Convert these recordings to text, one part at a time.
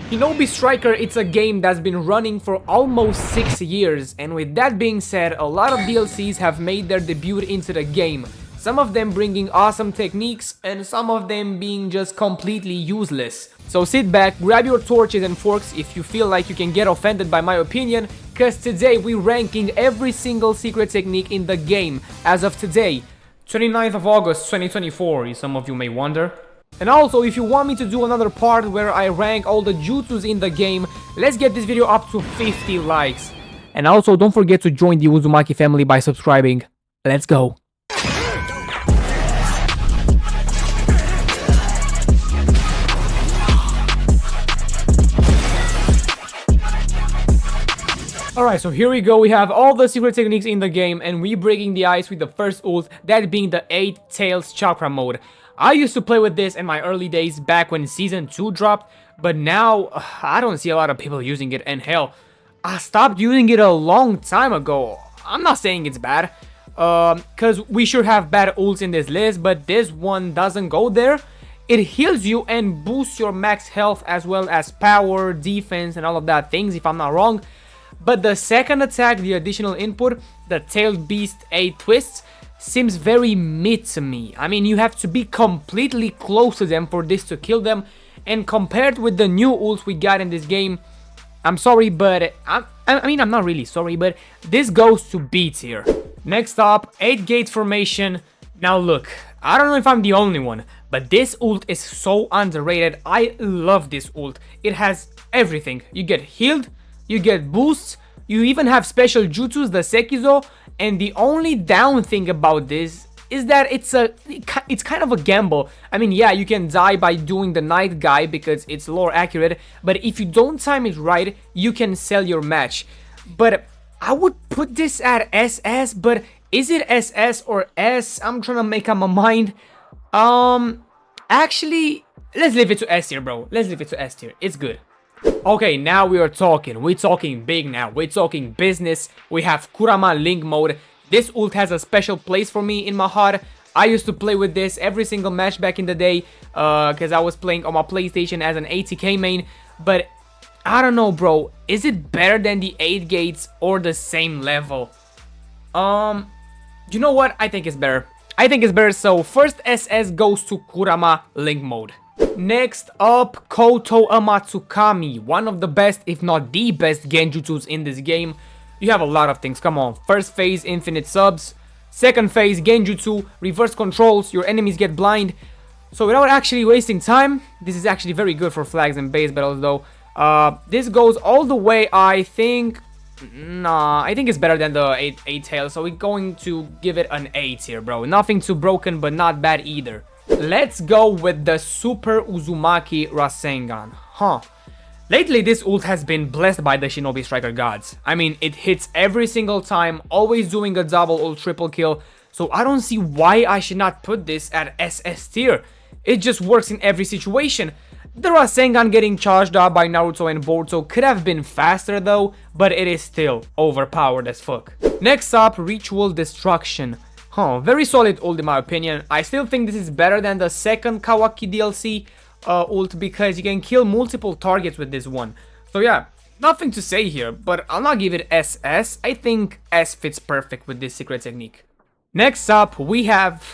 Shinobi Striker, it's a game that's been running for almost 6 years, and with that being said, a lot of DLCs have made their debut into the game. Some of them bringing awesome techniques, and some of them being just completely useless. So sit back, grab your torches and forks if you feel like you can get offended by my opinion, cause today we're ranking every single secret technique in the game as of today, 29th of August 2024, some of you may wonder. And also, if you want me to do another part where I rank all the jutsus in the game, let's get this video up to 50 likes. And also, don't forget to join the Uzumaki family by subscribing. Let's go. Alright, so here we go, we have all the secret techniques in the game, and we breaking the ice with the first ult, that being the 8 Tails Chakra mode. I used to play with this in my early days back when Season 2 dropped, but now I don't see a lot of people using it, and hell, I stopped using it a long time ago. I'm not saying it's bad, cause we should have bad ults in this list, but this one doesn't go there. It heals you and boosts your max health as well as power, defense, and all of that things, if I'm not wrong. But the second attack, the additional input, the Tailed Beast 8 twists, seems very mid to me. I mean, you have to be completely close to them for this to kill them, and compared with the new ults we got in this game, I'm sorry, but I'm not really sorry, but this goes to B tier. Next up, 8 gate formation. Now look, I don't know if I'm the only one, but this ult is so underrated. I love this ult. It has everything. You get healed, you get boosts, you even have special jutsus, the Sekizo, and the only down thing about this is that it's kind of a gamble. I mean, yeah, you can die by doing the night guy because it's lore accurate, but if you don't time it right, you can sell your match. But I would put this at SS, but is it SS or S? I'm trying to make up my mind. Actually, let's leave it to S tier, bro. Let's leave it to S tier. It's good. Okay, now we are talking. We're talking big now. We're talking business. We have Kurama Link mode. This ult has a special place for me in my heart. I used to play with this every single match back in the day, because I was playing on my PlayStation as an ATK main. But I don't know, bro. Is it better than the 8 gates or the same level? You know what? I think it's better. I think it's better. So first SS goes to Kurama Link mode. Next up, Koto Amatsukami, one of the best, if not the best genjutsus in this game. You have a lot of things, come on. First phase, infinite subs. Second phase, genjutsu, reverse controls, your enemies get blind. So without actually wasting time, this is actually very good for flags and base battles though. This goes all the way, I think... Nah, I think it's better than the 8 tails, so we're going to give it an 8 here, bro. Nothing too broken, but not bad either. Let's go with the Super Uzumaki Rasengan. Lately, this ult has been blessed by the Shinobi Striker gods. I mean, it hits every single time, always doing a double or triple kill. So I don't see why I should not put this at SS tier. It just works in every situation. The Rasengan getting charged up by Naruto and Boruto could have been faster though, but it is still overpowered as fuck. Next up, Ritual Destruction. Very solid ult in my opinion. I still think this is better than the second Kawaki DLC ult because you can kill multiple targets with this one. So yeah, nothing to say here, but I'll not give it SS. I think S fits perfect with this secret technique. Next up, we have...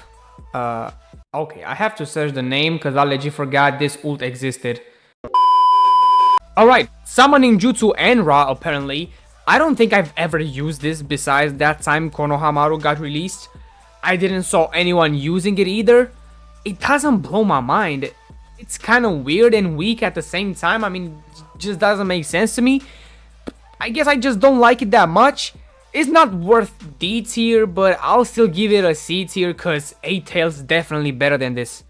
okay, I have to search the name because I legit forgot this ult existed. Alright, Summoning Jutsu Enra apparently. I don't think I've ever used this besides that time Konohamaru got released. I didn't saw anyone using it either. It doesn't blow my mind. It's kind of weird and weak at the same time. I mean, it just doesn't make sense to me. I guess I just don't like it that much. It's not worth D tier, but I'll still give it a C tier because 8 tails is definitely better than this.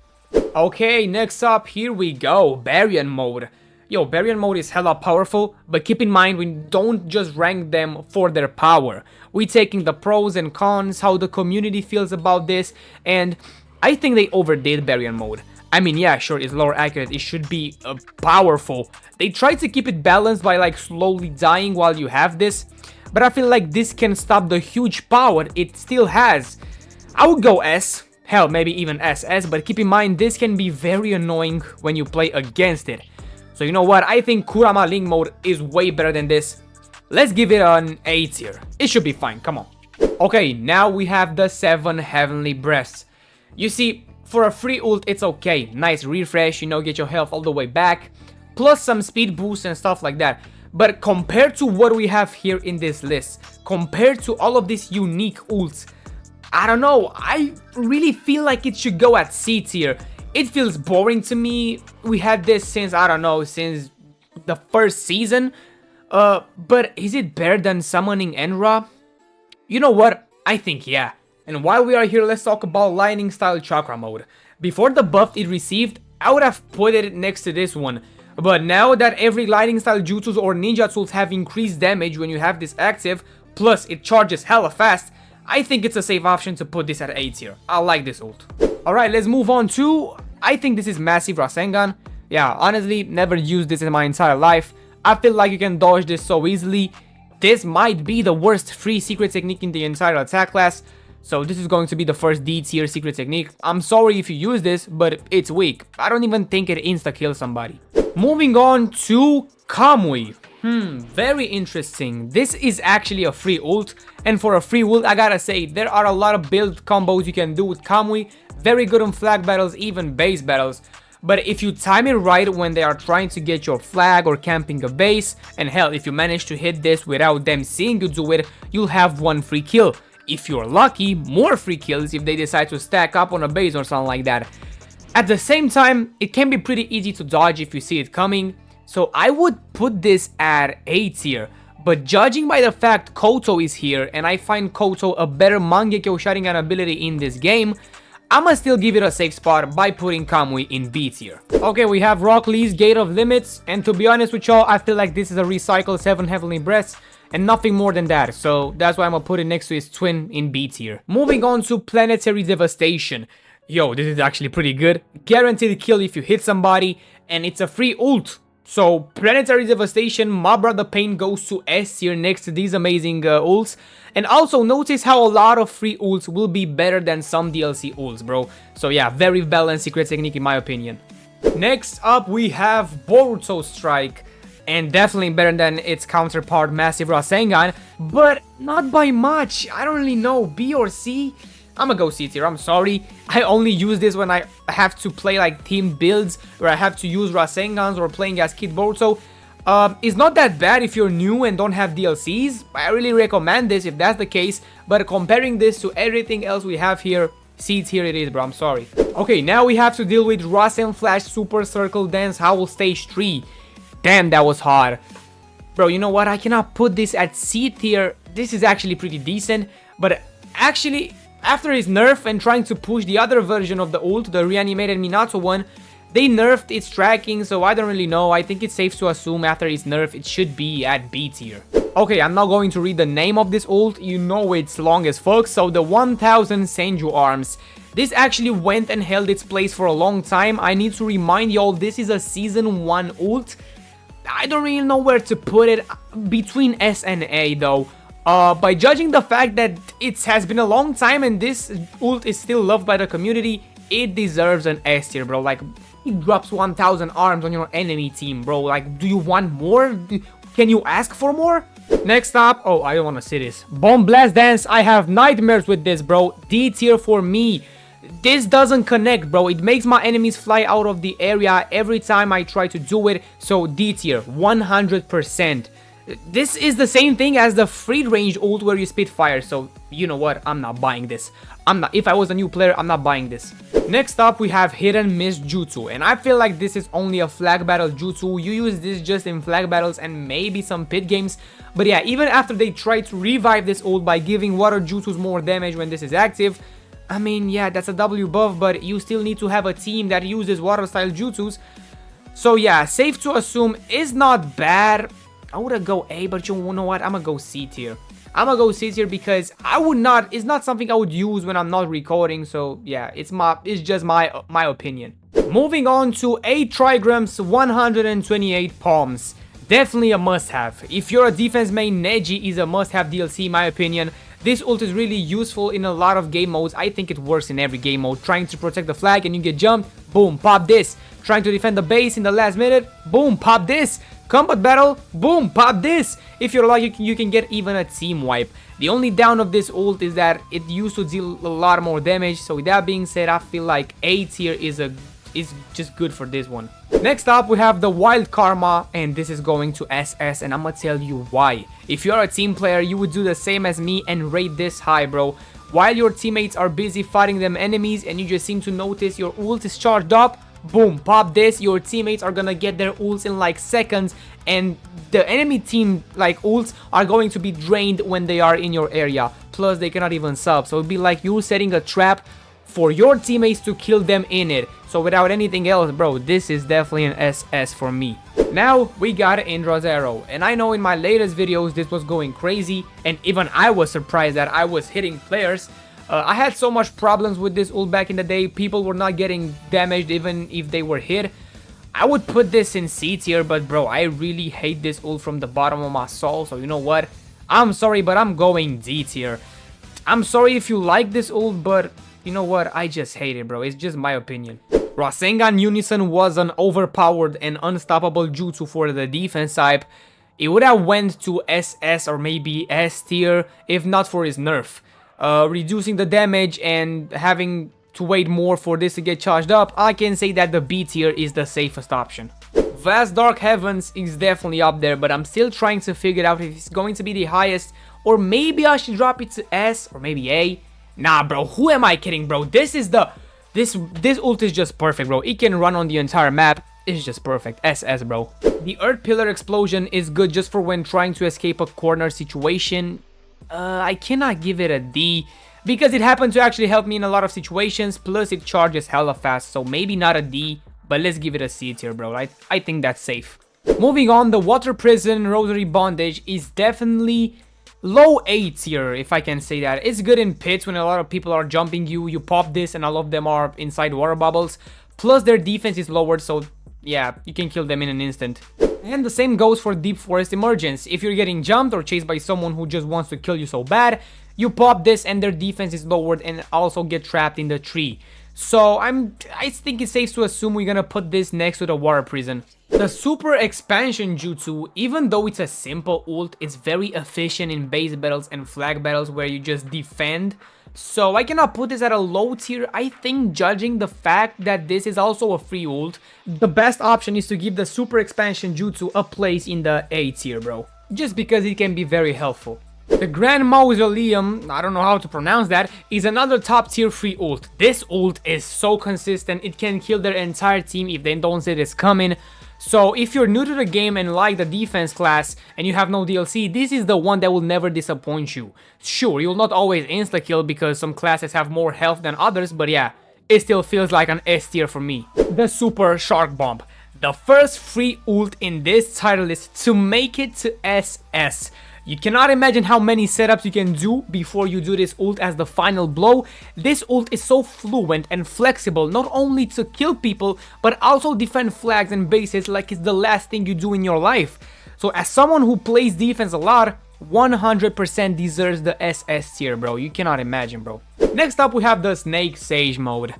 Okay, next up, here we go. Baryon mode. Yo, Baryon mode is hella powerful, but keep in mind we don't just rank them for their power. We're taking the pros and cons, how the community feels about this, and I think they overdid Baryon mode. I mean, yeah, sure, it's lore accurate, it should be powerful. They tried to keep it balanced by like slowly dying while you have this, but I feel like this can stop the huge power it still has. I would go S, hell, maybe even SS, but keep in mind this can be very annoying when you play against it. So you know what, I think Kurama Link mode is way better than this. Let's give it an A tier. It should be fine, come on. Okay, now we have the 7 Heavenly Breaths. You see, for a free ult, it's okay. Nice refresh, you know, get your health all the way back. Plus some speed boost and stuff like that. But compared to what we have here in this list, compared to all of these unique ults, I don't know, I really feel like it should go at C tier. It feels boring to me. We had this since, I don't know, since the first season. But is it better than summoning Enra? You know what? I think yeah. And while we are here, let's talk about lightning style chakra mode. Before the buff it received, I would have put it next to this one. But now that every lightning style jutsus or ninja tools have increased damage when you have this active, plus it charges hella fast, I think it's a safe option to put this at A tier. I like this ult. Alright, let's move on to, I think this is Massive Rasengan. Yeah, honestly, never used this in my entire life. I feel like you can dodge this so easily. This might be the worst free secret technique in the entire attack class. So this is going to be the first D tier secret technique. I'm sorry if you use this, but it's weak. I don't even think it insta-kills somebody. Moving on to Kamui. Very interesting. This is actually a free ult. And for a free ult, I gotta say, there are a lot of build combos you can do with Kamui. Very good on flag battles, even base battles. But if you time it right when they are trying to get your flag or camping a base, and hell, if you manage to hit this without them seeing you do it, you'll have 1 free kill. If you're lucky, more free kills if they decide to stack up on a base or something like that. At the same time, it can be pretty easy to dodge if you see it coming, so I would put this at A tier. But judging by the fact Koto is here, and I find Koto a better Mangekyo Sharingan ability in this game, I'ma still give it a safe spot by putting Kamui in B tier. Okay, we have Rock Lee's Gate of Limits, and to be honest with y'all, I feel like this is a recycled 7 Heavenly Breaths, and nothing more than that, so that's why I'm gonna put it next to his twin in B tier. Moving on to Planetary Devastation. Yo, this is actually pretty good. Guaranteed kill if you hit somebody, and it's a free ult. So, Planetary Devastation, my brother Pain goes to S tier next to these amazing ults. And also, notice how a lot of free ults will be better than some DLC ults, bro. So yeah, very balanced secret technique in my opinion. Next up, we have Boruto Strike. And definitely better than its counterpart Massive Rasengan, but not by much. I don't really know, B or C? I'ma go C tier, I'm sorry. I only use this when I have to play like team builds, where I have to use Rasengans or playing as Kid Boruto. It's not that bad if you're new and don't have DLCs. I really recommend this if that's the case, but comparing this to everything else we have here, C tier it is, bro, I'm sorry. Okay, now we have to deal with Rasen Flash Super Circle Dance Howl Stage 3. Damn, that was hard. Bro, you know what? I cannot put this at C tier. This is actually pretty decent. But actually, after his nerf and trying to push the other version of the ult, the reanimated Minato one, they nerfed its tracking, so I don't really know. I think it's safe to assume after his nerf, it should be at B tier. Okay, I'm not going to read the name of this ult. You know it's long as fuck. So the 1000 Senju Arms. This actually went and held its place for a long time. I need to remind y'all, this is a Season 1 ult. I don't really know where to put it between S and A though. By judging the fact that it has been a long time and this ult is still loved by the community, it deserves an S tier, bro. Like, it drops 1000 arms on your enemy team, bro. Like, do you want more? Can you ask for more? Next up, oh, I don't want to see this. Bomb Blast Dance, I have nightmares with this, bro. D tier for me. This doesn't connect, bro. It makes my enemies fly out of the area every time I try to do it. So D tier, 100%. This is the same thing as the free range ult where you spit fire. So you know what? I'm not buying this. If I was a new player, I'm not buying this. Next up, we have Hidden Mist Jutsu. And I feel like this is only a flag battle jutsu. You use this just in flag battles and maybe some pit games. But yeah, even after they try to revive this ult by giving water jutsus more damage when this is active, I mean, yeah, that's a W buff, but you still need to have a team that uses water style jutsus. So yeah, safe to assume is not bad. I would go A, but you know what? I'm gonna go C tier. I'm gonna go C tier because it's not something I would use when I'm not recording. So yeah, it's just my opinion. Moving on to 8 trigrams, 128 palms. Definitely a must-have. If you're a defense main, Neji is a must-have DLC in my opinion. This ult is really useful in a lot of game modes. I think it works in every game mode. Trying to protect the flag and you get jumped, boom, pop this. Trying to defend the base in the last minute, boom, pop this. Combat battle, boom, pop this. If you're lucky, you can get even a team wipe. The only down of this ult is that it used to deal a lot more damage. So with that being said, I feel like A tier is just good for this one. Next up, we have the Wild Karma, and this is going to SS, and I'm gonna tell you why. If you're a team player, you would do the same as me and rate this high, bro. While your teammates are busy fighting them enemies and you just seem to notice your ult is charged up, boom, pop this. Your teammates are gonna get their ults in like seconds, and the enemy team like ults are going to be drained when they are in your area. Plus, they cannot even sub, so it'd be like you setting a trap for your teammates to kill them in it. So without anything else, bro, this is definitely an SS for me. Now we got Indra's arrow, and I know in my latest videos this was going crazy, and even I was surprised that I was hitting players. I had so much problems with this ult back in the day. People were not getting damaged even if they were hit. I would put this in C tier, but bro, I really hate this ult from the bottom of my soul. So you know what? I'm sorry, but I'm going D tier. I'm sorry if you like this ult, but you know what? I just hate it, bro. It's just my opinion. Rasengan Unison was an overpowered and unstoppable jutsu for the defense type. It would have went to SS or maybe S tier if not for his nerf. Reducing the damage and having to wait more for this to get charged up, I can say that the B tier is the safest option. Vast Dark Heavens is definitely up there, but I'm still trying to figure out if it's going to be the highest, or maybe I should drop it to S or maybe A. Nah, bro, who am I kidding, bro? This ult is just perfect, bro. It can run on the entire map. It's just perfect. SS, bro. The Earth Pillar Explosion is good just for when trying to escape a corner situation. I cannot give it a D because it happened to actually help me in a lot of situations, plus it charges hella fast, so maybe not a D, but let's give it a C tier, bro. I think that's safe. Moving on, the Water Prison Rosary Bondage is definitely low A tier, if I can say that. It's good in pits when a lot of people are jumping you. You pop this and all of them are inside water bubbles, plus their defense is lowered, so yeah, you can kill them in an instant. And the same goes for Deep Forest Emergence. If you're getting jumped or chased by someone who just wants to kill you so bad, you pop this and their defense is lowered and also get trapped in the tree. So I think it's safe to assume we're gonna put this next to the Water Prison. The Super Expansion Jutsu, even though it's a simple ult, it's very efficient in base battles and flag battles where you just defend. So I cannot put this at a low tier. I think judging the fact that this is also a free ult, the best option is to give the Super Expansion Jutsu a place in the A tier, bro. Just because it can be very helpful. The Grand Mausoleum, I don't know how to pronounce that, is another top tier free ult. This ult is so consistent, it can kill their entire team if they don't see this coming. So if you're new to the game and like the defense class and you have no DLC, this is the one that will never disappoint you. Sure, you'll not always insta-kill because some classes have more health than others, but yeah, it still feels like an S tier for me. The Super Shark Bomb. The first free ult in this title list to make it to SS. You cannot imagine how many setups you can do before you do this ult as the final blow. This ult is so fluent and flexible, not only to kill people, but also defend flags and bases like it's the last thing you do in your life. So as someone who plays defense a lot, 100% deserves the SS tier, bro. You cannot imagine, bro. Next up, we have the Snake Sage mode.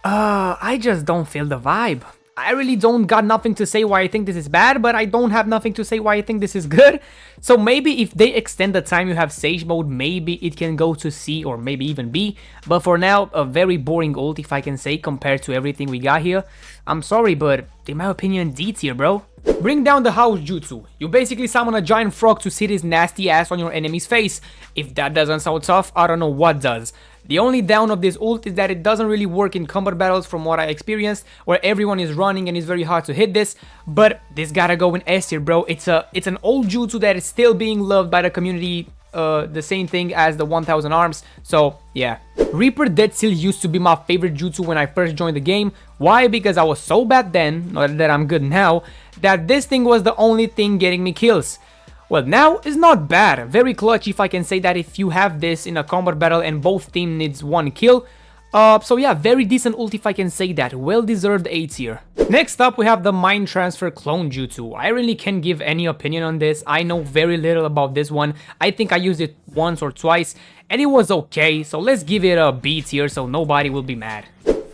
I just don't feel the vibe. I really don't got nothing to say why I think this is bad, but I don't have nothing to say why I think this is good. So maybe if they extend the time you have Sage mode, maybe it can go to C or maybe even B. But for now, a very boring ult, if I can say, compared to everything we got here. I'm sorry, but in my opinion, D tier, bro. Bring down the House Jutsu. You basically summon a giant frog to sit his nasty ass on your enemy's face. If that doesn't sound tough, I don't know what does. The only down of this ult is that it doesn't really work in combat battles from what I experienced, where everyone is running and it's very hard to hit this, but this gotta go in S tier, bro. It's an old jutsu that is still being loved by the community, the same thing as the 1000 arms, so yeah. Reaper Dead Seal used to be my favorite jutsu when I first joined the game. Why? Because I was so bad then, not that I'm good now, that this thing was the only thing getting me kills. Well, now is not bad, very clutch if I can say that if you have this in a combat battle and both team needs one kill. So yeah, very decent ult if I can say that, well deserved A tier. Next up we have the Mind Transfer Clone Jutsu. I really can't give any opinion on this, I know very little about this one. I think I used it once or twice and it was okay, so let's give it a B tier so nobody will be mad.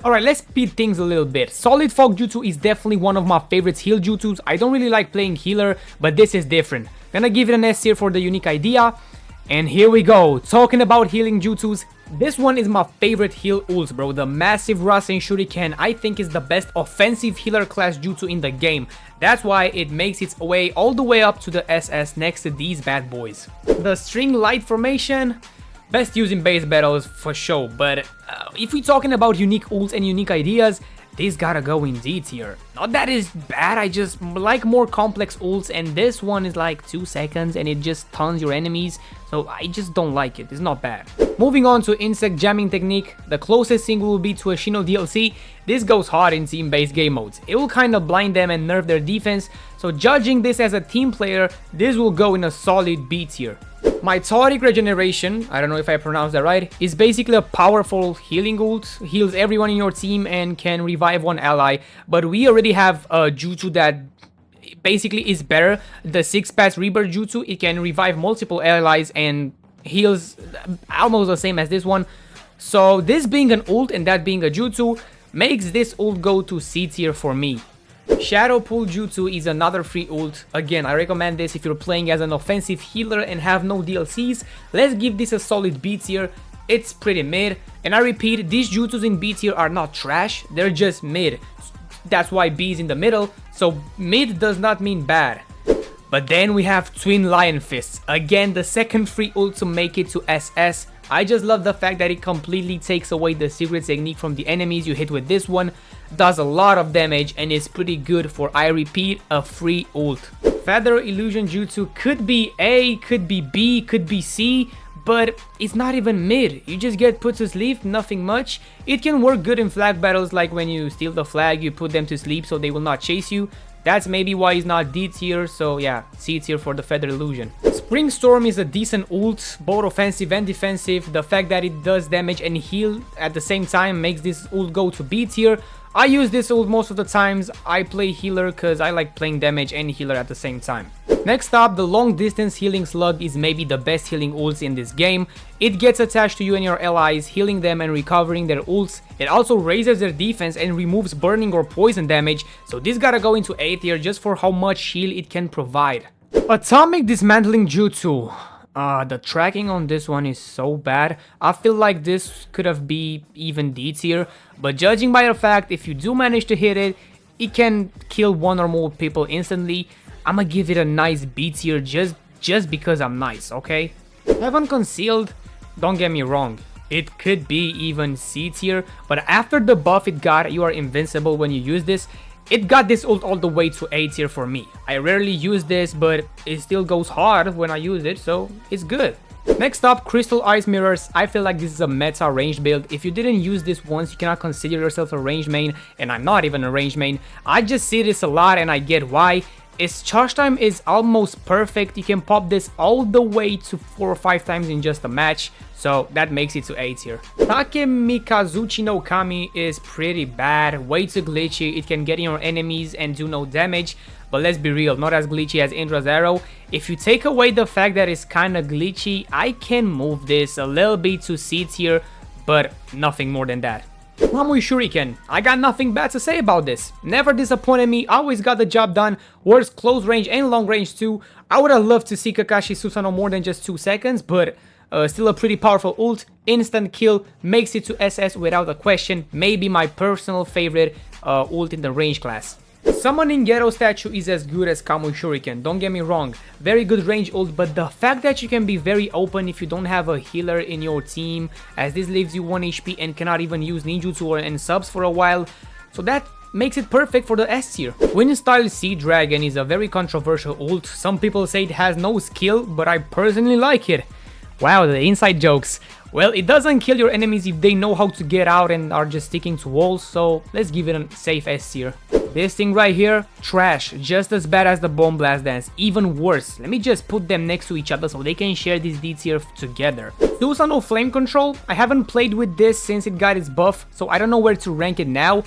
Alright, let's speed things a little bit. Solid Fog Jutsu is definitely one of my favorites heal jutsus. I don't really like playing healer, but this is different. Gonna give it an S tier for the unique idea. And here we go, talking about healing jutsus. This one is my favorite heal ults, bro. The massive Rasen Shuriken I think is the best offensive healer class jutsu in the game. That's why it makes its way all the way up to the SS next to these bad boys. The String Light Formation, best used in base battles for sure, but if we're talking about unique ults and unique ideas, this gotta go in D tier. Not that it's bad, I just like more complex ults, and this one is like 2 seconds and it just stuns your enemies, so I just don't like it. It's not bad. Moving on to Insect Jamming Technique, the closest thing will be to a Shino DLC. This goes hard in team-based game modes. It will kind of blind them and nerf their defense, so judging this as a team player, this will go in a solid B tier. Mitotic Regeneration, I don't know if I pronounced that right, is basically a powerful healing ult, heals everyone in your team and can revive one ally, but we already have a jutsu that basically is better. The 6-pass Rebirth Jutsu, it can revive multiple allies and heals almost the same as this one. So this being an ult and that being a jutsu makes this ult go to C tier for me. Shadow Pull Jutsu is another free ult. Again, I recommend this if you're playing as an offensive healer and have no DLCs. Let's give this a solid B tier. It's pretty mid, and I repeat, these jutsus in B tier are not trash, they're just mid. That's why B is in the middle, so mid does not mean bad. But then we have Twin Lion Fists. Again, the second free ult to make it to SS. I just love the fact that it completely takes away the secret technique from the enemies you hit with this one. Does a lot of damage and is pretty good for, I repeat, a free ult. Feather Illusion Jutsu could be A, could be B, could be C, but it's not even mid. You just get put to sleep, nothing much. It can work good in flag battles, like when you steal the flag, you put them to sleep so they will not chase you. That's maybe why it's not D tier, so yeah, C tier for the Feather Illusion. Spring Storm is a decent ult, both offensive and defensive. The fact that it does damage and heal at the same time makes this ult go to B tier. I use this ult most of the times. I play healer because I like playing damage and healer at the same time. Next up, the Long Distance Healing Slug is maybe the best healing ults in this game. It gets attached to you and your allies, healing them and recovering their ults. It also raises their defense and removes burning or poison damage, so this gotta go into A tier just for how much heal it can provide. Atomic Dismantling Jutsu. The tracking on this one is so bad. I feel like this could have been even D tier, but judging by the fact if you do manage to hit it, it can kill one or more people instantly. I'ma give it a nice B tier just because I'm nice, okay? Heaven Concealed, don't get me wrong, it could be even C tier, but after the buff it got, you are invincible when you use this. It got this ult all the way to A tier for me. I rarely use this, but it still goes hard when I use it, so it's good. Next up, Crystal Ice Mirrors. I feel like this is a meta ranged build. If you didn't use this once, you cannot consider yourself a ranged main, and I'm not even a ranged main. I just see this a lot and I get why. Its charge time is almost perfect. You can pop this all the way to 4 or 5 times in just a match, so that makes it to A tier. Takemikazuchi no Kami is pretty bad, way too glitchy. It can get in your enemies and do no damage, but let's be real, not as glitchy as Indra's arrow. If you take away the fact that it's kinda glitchy, I can move this a little bit to C tier, but nothing more than that. Kamui Shuriken, I got nothing bad to say about this. Never disappointed me, always got the job done, works close range and long range too. I would have loved to see Kakashi Susanoo more than just 2 seconds, but still a pretty powerful ult. Instant kill, makes it to SS without a question. Maybe my personal favorite ult in the range class. Summoning Ghetto Statue is as good as Kamui Shuriken, don't get me wrong. Very good range ult, but the fact that you can be very open if you don't have a healer in your team, as this leaves you 1 HP and cannot even use ninjutsu or and subs for a while, so that makes it perfect for the S tier. Wind Style Sea Dragon is a very controversial ult. Some people say it has no skill, but I personally like it. Wow, the inside jokes. Well, it doesn't kill your enemies if they know how to get out and are just sticking to walls, so let's give it a safe S tier. This thing right here, trash, just as bad as the Bomb Blast Dance, even worse. Let me just put them next to each other so they can share this D tier together. Susanoo Flame Control, I haven't played with this since it got its buff, so I don't know where to rank it now.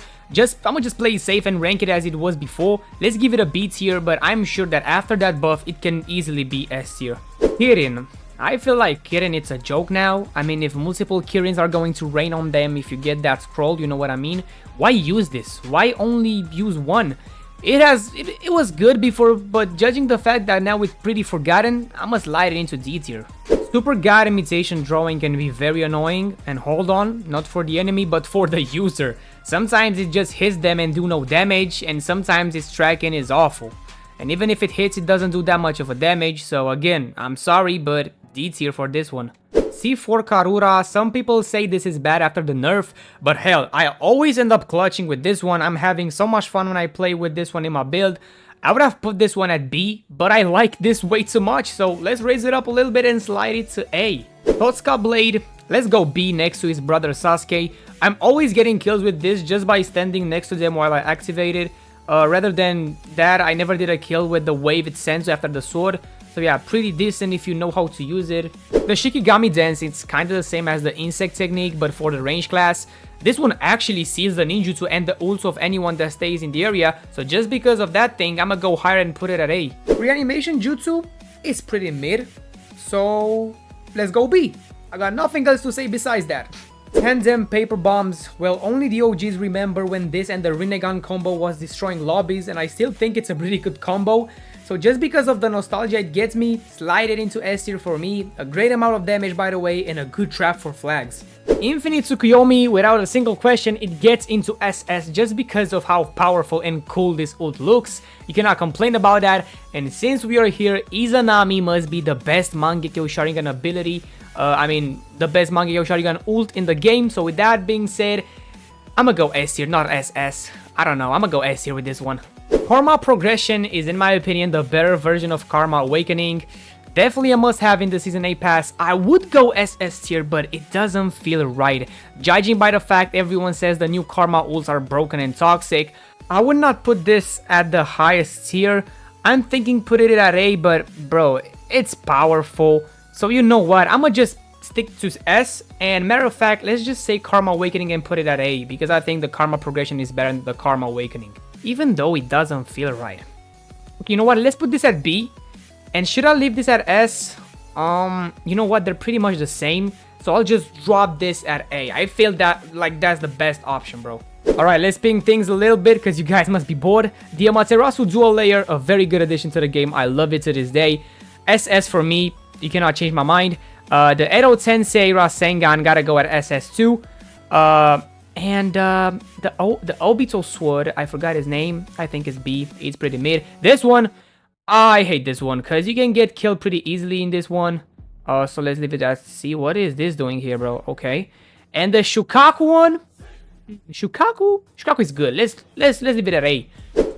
I'ma just play it safe and rank it as it was before. Let's give it a B tier, but I'm sure that after that buff, it can easily be S tier. Kirin. I feel like Kirin, it's a joke now. I mean, if multiple Kirins are going to rain on them, if you get that scroll, you know what I mean? Why use this? Why only use one? It was good before, but judging the fact that now it's pretty forgotten, I must slide it into D tier. Super God imitation drawing can be very annoying, and hold on, not for the enemy but for the user. Sometimes it just hits them and do no damage, and sometimes its tracking is awful. And even if it hits, it doesn't do that much of a damage, so again, I'm sorry, but D tier for this one. C4 Karura, some people say this is bad after the nerf, but hell, I always end up clutching with this one. I'm having so much fun when I play with this one in my build. I would have put this one at B, but I like this way too much, so let's raise it up a little bit and slide it to A. Totsuka Blade, let's go B next to his brother Sasuke. I'm always getting kills with this just by standing next to them while I activate it. Rather than that, I never did a kill with the wave it sends after the sword. So yeah, pretty decent if you know how to use it. The Shikigami dance, it's kinda the same as the insect technique, but for the range class. This one actually seals the ninjutsu and the ults of anyone that stays in the area, so just because of that thing, I'ma go higher and put it at A. Reanimation jutsu is pretty mid, so let's go B. I got nothing else to say besides that. Tandem paper bombs, well, only the OGs remember when this and the Rinnegan combo was destroying lobbies, and I still think it's a pretty good combo. So just because of the nostalgia it gets me, slide it into S tier for me. A great amount of damage, by the way, and a good trap for flags. Infinite Tsukuyomi, without a single question, it gets into SS just because of how powerful and cool this ult looks. You cannot complain about that. And since we are here, Izanami must be the best Mangekyo Sharingan ability. The best Mangekyo Sharingan ult in the game. So with that being said, I'ma go S tier, not SS. I don't know, I'ma go S tier with this one. Karma Progression is, in my opinion, the better version of Karma Awakening. Definitely a must-have in the Season 8 pass. I would go SS tier, but it doesn't feel right. Judging by the fact everyone says the new Karma ults are broken and toxic, I would not put this at the highest tier. I'm thinking put it at A, but bro, it's powerful. So you know what, I'ma just stick to S, and matter of fact, let's just say Karma Awakening and put it at A, because I think the Karma Progression is better than the Karma Awakening. Even though it doesn't feel right. Okay, you know what, let's put this at B. And should I leave this at S? You know what, they're pretty much the same. So I'll just drop this at A. I feel that like that's the best option, bro. Alright, let's ping things a little bit because you guys must be bored. The Amaterasu dual layer, a very good addition to the game. I love it to this day. SS for me, you cannot change my mind. The Edo Tensei Rasengan gotta go at SS2. And the Obito sword, I forgot his name. I think it's B. It's pretty mid. This one, I hate this one because you can get killed pretty easily in this one. So let's leave it at C. What is this doing here, bro? Okay. And the Shukaku one, Shukaku is good. Let's leave it at A.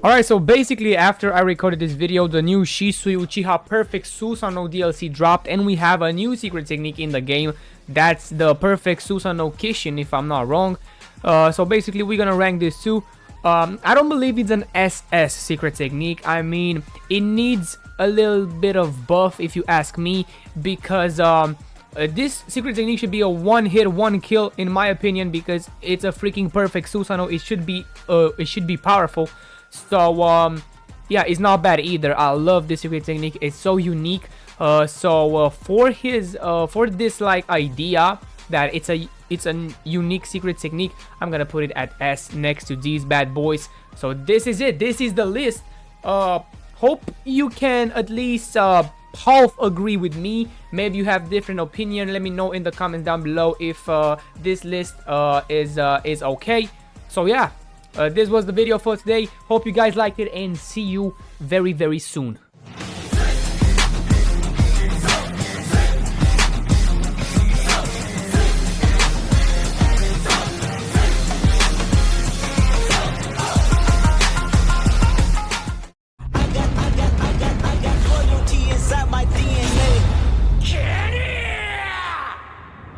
Alright, so basically after I recorded this video, the new Shisui Uchiha Perfect Susanoo DLC dropped, and we have a new secret technique in the game. That's the Perfect Susanoo Kishin, if I'm not wrong. So basically we're gonna rank this too. I don't believe it's an SS secret technique. I mean, it needs a little bit of buff if you ask me, because this secret technique should be a one hit, one kill in my opinion, because it's a freaking perfect Susanoo. It should be powerful. So yeah, it's not bad either. I love this secret technique. It's so unique. For this like idea that it's a unique secret technique, I'm gonna put it at S next to these bad boys. So this is it. This is the list. Hope you can at least half agree with me. Maybe you have different opinion. Let me know in the comments down below if this list is okay. So yeah, this was the video for today. Hope you guys liked it, and see you very, very soon.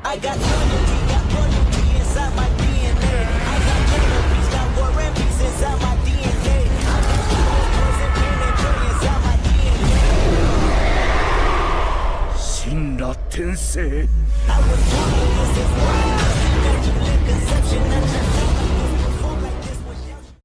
I got loyalty inside my DNA. I got memories, got war and peace inside my DNA. I got poison, pain, and joy inside my DNA. Shinra Tensei. I was born with this is why I see that you live conception.